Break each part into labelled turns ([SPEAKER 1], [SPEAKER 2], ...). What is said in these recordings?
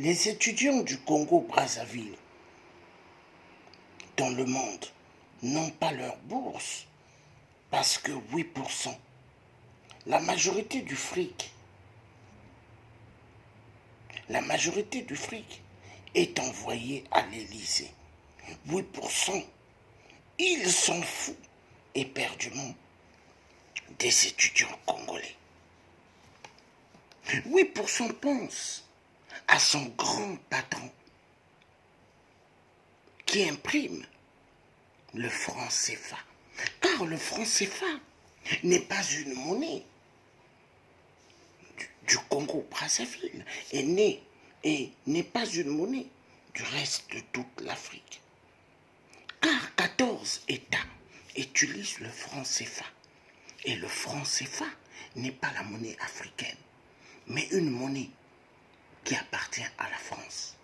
[SPEAKER 1] Les étudiants du Congo-Brazzaville dans le monde n'ont pas leur bourse parce que 8%, la majorité du fric est envoyée à l'Élysée. 8%, ils s'en foutent éperdument des étudiants congolais. 8% pensent à son grand patron qui imprime le franc CFA. Car le franc CFA n'est pas une monnaie du Congo-Brazzaville et n'est pas une monnaie du reste de toute l'Afrique. Car 14 États utilisent le franc CFA. Et le franc CFA n'est pas la monnaie africaine, mais une monnaie qui appartient à la France.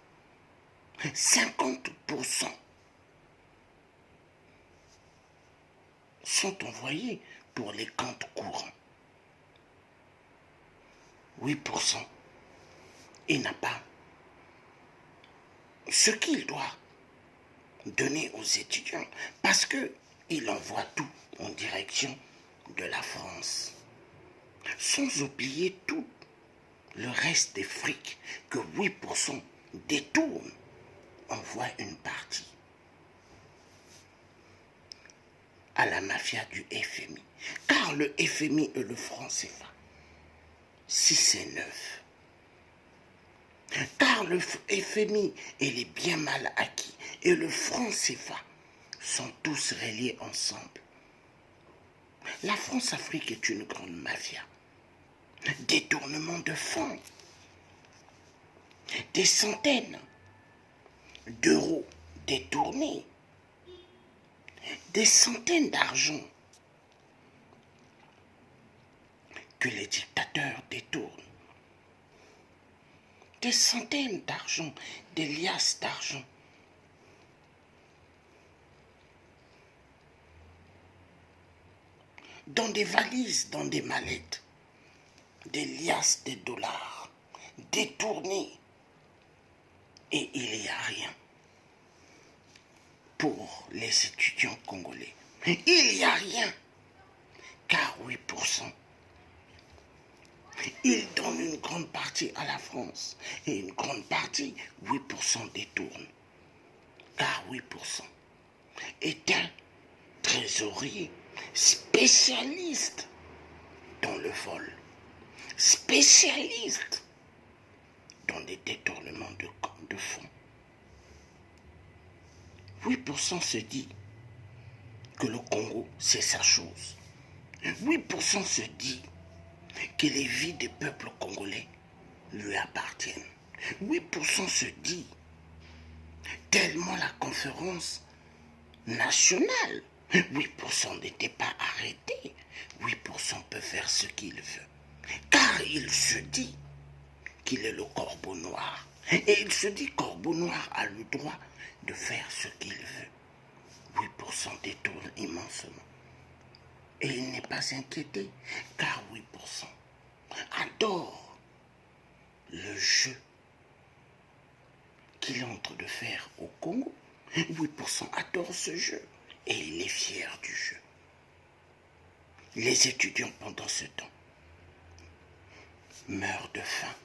[SPEAKER 1] 50% sont envoyés pour les comptes courants. 8%, il n'a pas ce qu'il doit donner aux étudiants parce qu'il envoie tout en direction de la France. Sans oublier tout le reste des frics que 8% détournent, envoie une partie à la mafia du FMI. Car le FMI et le franc CFA, 6 et 9. Car le FMI et les biens mal acquis et le franc CFA sont tous reliés ensemble. La France-Afrique est une grande mafia. Détournement de fonds. Des centaines d'euros détournés. Des centaines d'argent que les dictateurs détournent. Des centaines d'argent, des liasses d'argent. Dans des valises, dans des mallettes, des liasses de dollars détournés. Et il n'y a rien pour les étudiants congolais. Il n'y a rien, car 8%. Ils donnent une grande partie à la France et une grande partie, 8% détournent. Car 8% est un trésorier spécialiste dans le vol, spécialiste dans des détournements de fonds. 8% se dit que le Congo, c'est sa chose. 8% se dit que les vies des peuples congolais lui appartiennent. 8% se dit, tellement la conférence nationale, 8% n'était pas arrêté, 8% peut faire ce qu'il veut. Car il se dit qu'il est le corbeau noir. Et il se dit corbeau noir a le droit de faire ce qu'il veut. 8% détourne immensement. Et il n'est pas inquiété, car 8% adore le jeu qu'il est en train de faire au Congo. 8% adore ce jeu et il est fier du jeu. Les étudiants pendant ce temps meurent de faim.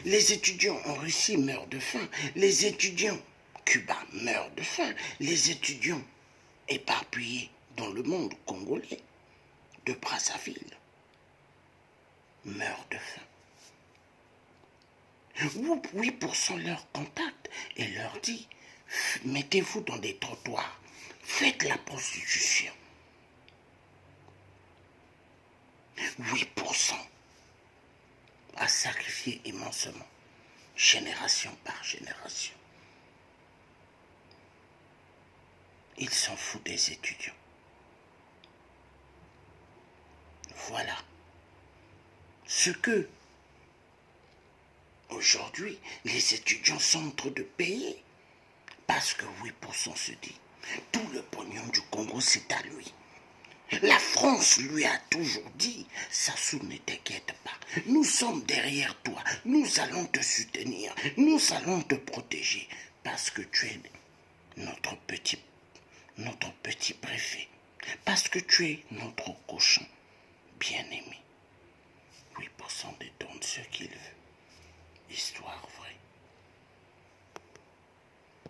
[SPEAKER 1] Les étudiants en Russie meurent de faim. Les étudiants cubains meurent de faim. Les étudiants éparpillés dans le monde congolais de Brazzaville meurent de faim. 8% leur contacte et leur dit, mettez-vous dans des trottoirs, faites la prostitution. 8% a sacrifié immensement, génération par génération. Ils s'en foutent des étudiants. Voilà ce que aujourd'hui les étudiants sont en train de payer. Parce que 8% se dit, tout le pognon du Congo c'est à lui. La France lui a toujours dit, Sassou, ne t'inquiète pas, nous sommes derrière toi, nous allons te soutenir, nous allons te protéger, parce que tu es notre petit préfet, parce que tu es notre cochon bien-aimé.